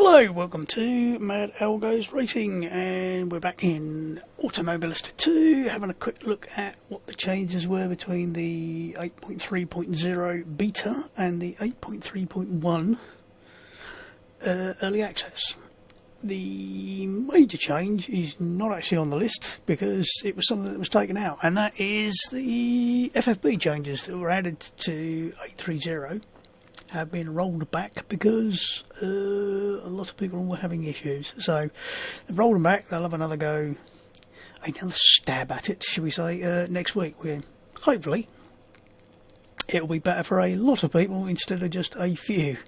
Hello, welcome to Mad Owl Goes Racing, and we're back in Automobilista 2, having a quick look at what the changes were between the 8.3.0 beta and the 8.3.1 early access. The major change is not actually on the list because it was something that was taken out, and that is the FFB changes that were added to 8.3.0 have been rolled back because a lot of people were having issues. So they've rolled them back. They'll have another go, another stab at it, shall we say, next week. Hopefully it'll be better for a lot of people instead of just a few.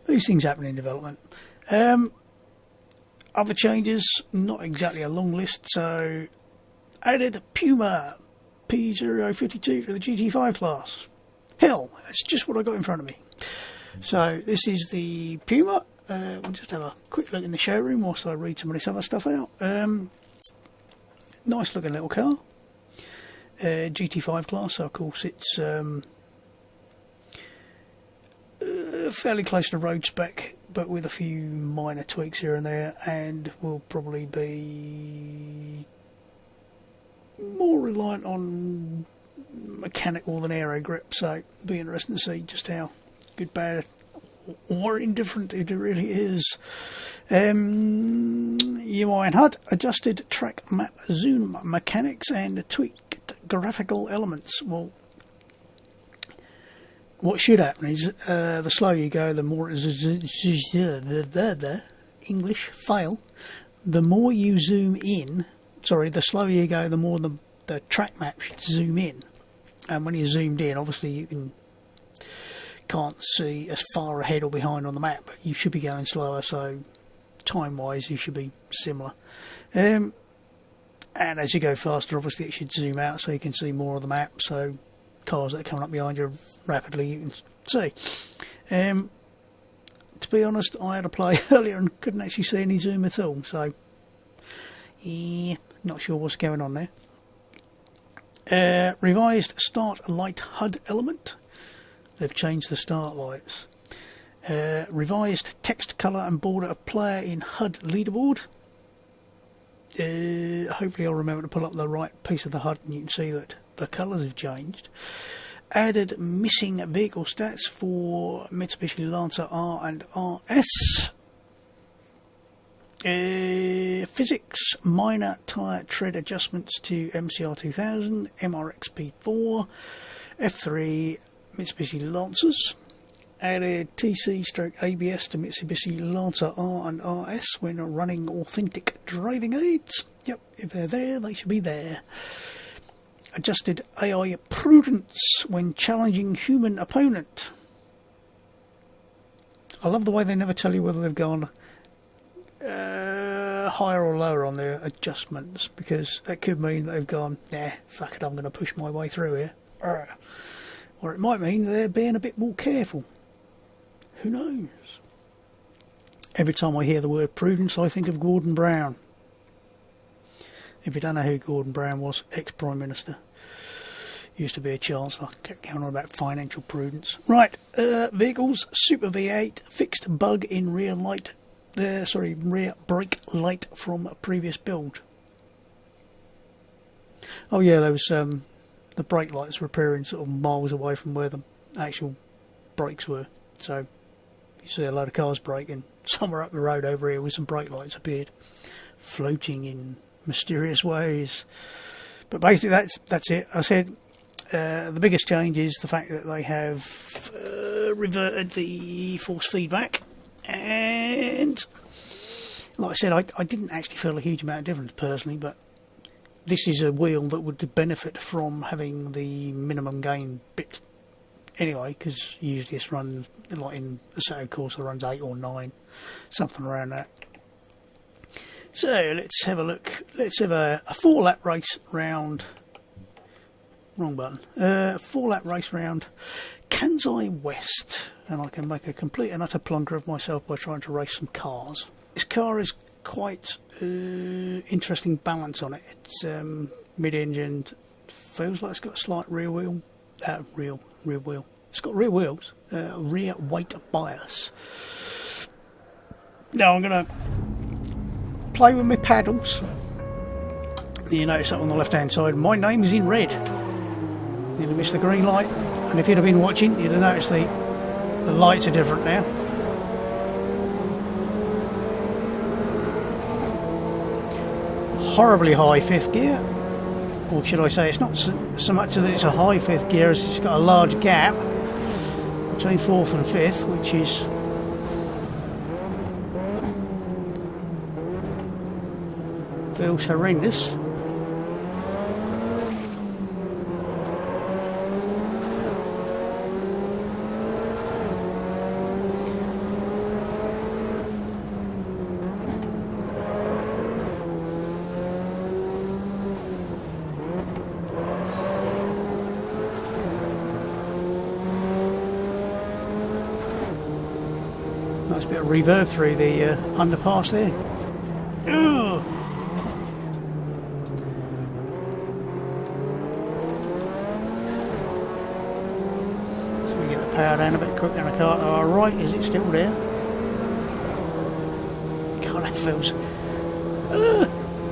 These things happen in development. Other changes, not exactly a long list. So added Puma P052 for the GT5 class. Hell, that's just what I got in front of me. So this is the Puma. We'll just have a quick look in the showroom whilst I read some of this other stuff out. Nice looking little car. GT5 class, so of course it's fairly close to road spec, but with a few minor tweaks here and there, and will probably be more reliant on mechanical than aero grip, so it'll be interesting to see just how good, bad or indifferent it really is. UI and HUD, adjusted track map zoom mechanics and tweaked graphical elements. Well, what should happen is the slower you go, the more English fail, the more you zoom in, the slower you go, the more the track map should zoom in. And when you're zoomed in, obviously you can't see as far ahead or behind on the map, but you should be going slower, so time-wise you should be similar. And as you go faster, obviously it should zoom out so you can see more of the map, so cars that are coming up behind you rapidly you can see. To be honest, I had a play earlier and couldn't actually see any zoom at all, so yeah, not sure what's going on there. Revised start light HUD element. They've changed the start lights. Revised text colour and border of player in HUD leaderboard. Hopefully I'll remember to pull up the right piece of the HUD and you can see that the colours have changed. Added missing vehicle stats for Mitsubishi Lancer R and RS. Physics, minor tyre tread adjustments to MCR 2000, MRX P4, F3 Mitsubishi Lancers. Added TC/ABS to Mitsubishi Lancer R and RS when running authentic driving aids. Yep, if they're there, they should be there. Adjusted AI prudence when challenging human opponent. I love the way they never tell you whether they've gone higher or lower on their adjustments, because that could mean they've gone, nah, fuck it, I'm going to push my way through here. Or it might mean they're being a bit more careful. Who knows? Every time I hear the word prudence, I think of Gordon Brown. If you don't know who Gordon Brown was, ex-Prime Minister. Used to be a chancellor, kept going on about financial prudence. Right, vehicles, Super V8, fixed bug in rear brake light from a previous build. Oh yeah, there was the brake lights were appearing sort of miles away from where the actual brakes were. So you see a load of cars braking, somewhere up the road over here with some brake lights appeared, floating in mysterious ways. But basically that's it. I said the biggest change is the fact that they have reverted the force feedback. And like I said, I didn't actually feel a huge amount of difference personally, but this is a wheel that would benefit from having the minimum gain bit anyway, because usually this runs, like in a Saturday course, it runs 8 or 9, something around that. So let's have a look. Let's have a 4-lap race round. Wrong button. 4-lap race round Kansai West, and I can make a complete and utter plunker of myself by trying to race some cars. This car is quite interesting balance on it. It's mid-engined, feels like it's got a slight rear wheel. Rear wheel. It's got rear wheels, rear weight bias. Now I'm going to play with my paddles. You notice up on the left hand side, my name is in red. Nearly missed the green light, and if you'd have been watching, you'd have noticed the lights are different now. Horribly high fifth gear, or should I say, it's not so much that it's a high fifth gear as it's got a large gap between fourth and fifth, which is feels horrendous. Nice bit of reverb through the underpass there. Ugh. Power down a bit quick on the car to our right. Is it still there? God, that feels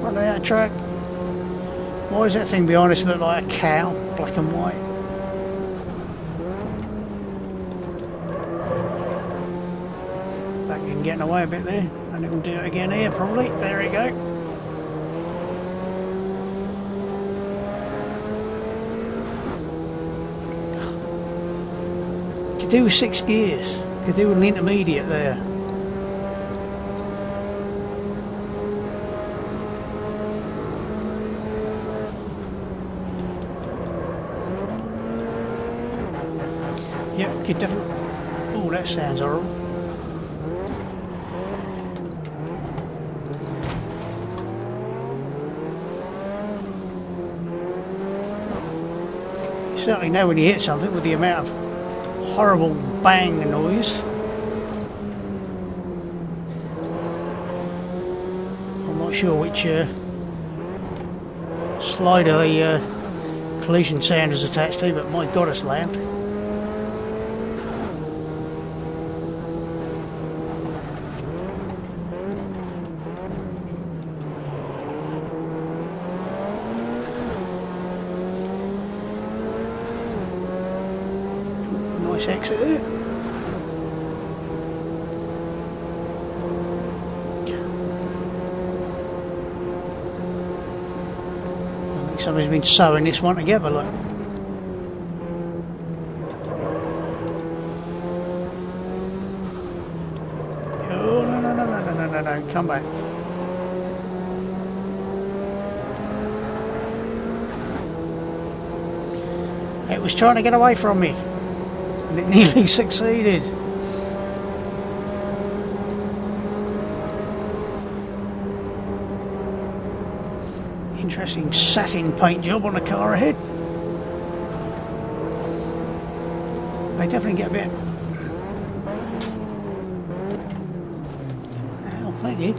running out of track. Why does that thing behind us look like a cow, black and white? Back in, getting away a bit there, and it will do it again here probably. There we go. Could do with 6 gears, could do with an intermediate there. Yep, could definitely. Oh, that sounds horrible. You certainly know when you hit something with the amount of horrible bang noise. I'm not sure which slider the collision sound is attached to, but my God, it's loud. Nice exit there. I think somebody's been sewing this one together, look. Oh, no, come back. It was trying to get away from me. And it nearly succeeded. Interesting satin paint job on the car ahead. They definitely get a bit. Oh, thank you.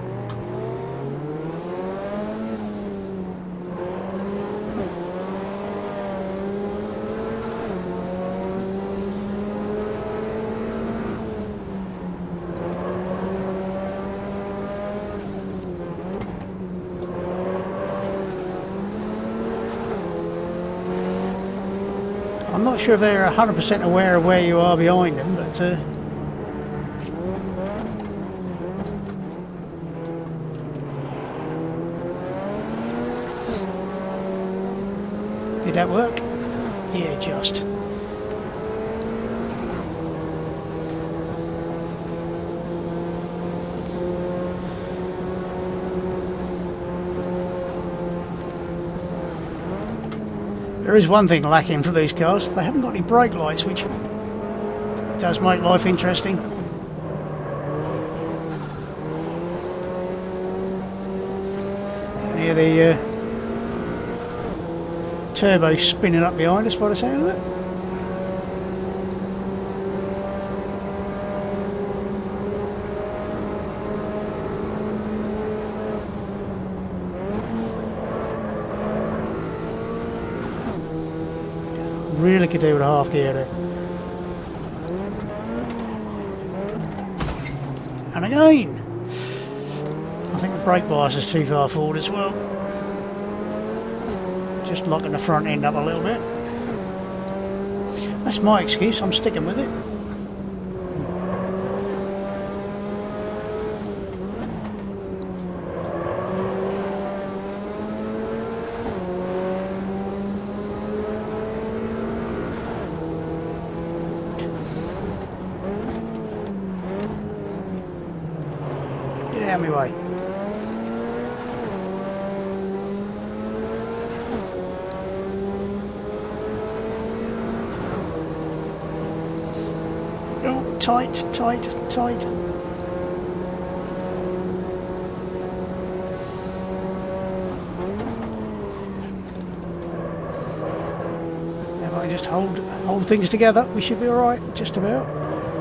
I'm not sure if they're 100% aware of where you are behind them, but did that work? Yeah, just. There is one thing lacking for these cars. They haven't got any brake lights, which does make life interesting. You hear the turbo spinning up behind us by the sound of it. Really could do with a half gear there. And again, brake bias is too far forward as well. Just locking the front end up a little bit. That's my excuse, I'm sticking with it. Get out of my way. Oh, tight, tight, tight. If I just hold things together, we should be alright, just about.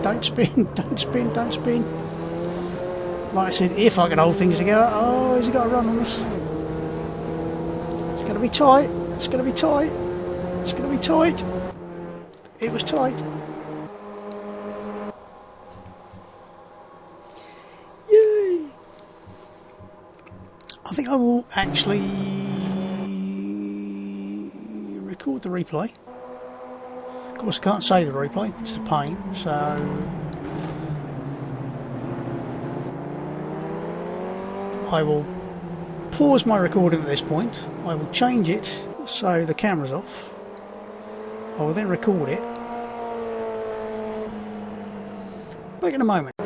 Don't spin, don't spin, don't spin. Like I said, if I can hold things together. Oh, has he got a run on this? It's going to be tight. It's going to be tight. It's going to be tight. It was tight. Yay! I think I will actually record the replay. Of course, I can't save the replay. It's a pain. So I will pause my recording at this point. I will change it so the camera's off. I will then record it. Back in a moment.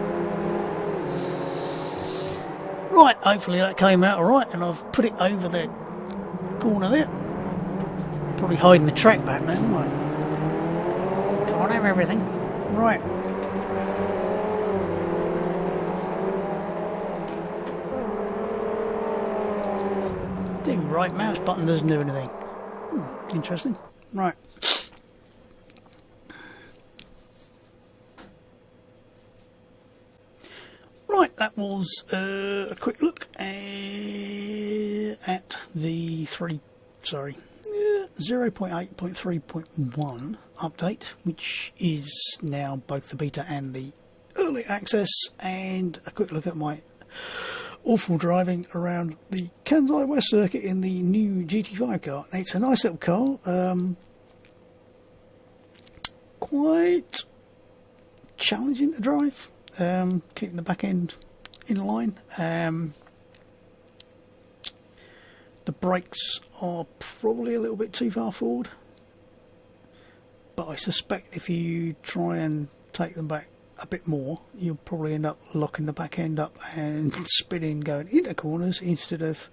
Right, hopefully that came out alright, and I've put it over the corner there. Probably hiding the track back now, right? Can't have everything. Right. The right mouse button doesn't do anything. Interesting. Right. Right, that was a quick look at the 0.8.3.1 update, which is now both the beta and the early access, and a quick look at my awful driving around the Kansai West circuit in the new GT5 car. It's a nice little car, quite challenging to drive, keeping the back end in line. The brakes are probably a little bit too far forward, but I suspect if you try and take them back a bit more, you'll probably end up locking the back end up and spinning going into corners instead of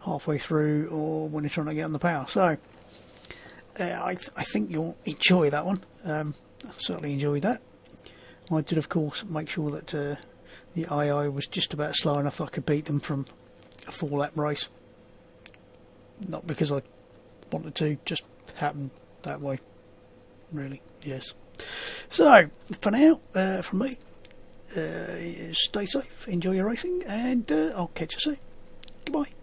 halfway through or when you're trying to get on the power. So I think you'll enjoy that one. I certainly enjoyed that. I did of course make sure that the II was just about slow enough I could beat them from a 4-lap race. Not because I wanted to, just happened that way, really. Yes. So for now, from me, stay safe, enjoy your racing, and I'll catch you soon. Goodbye.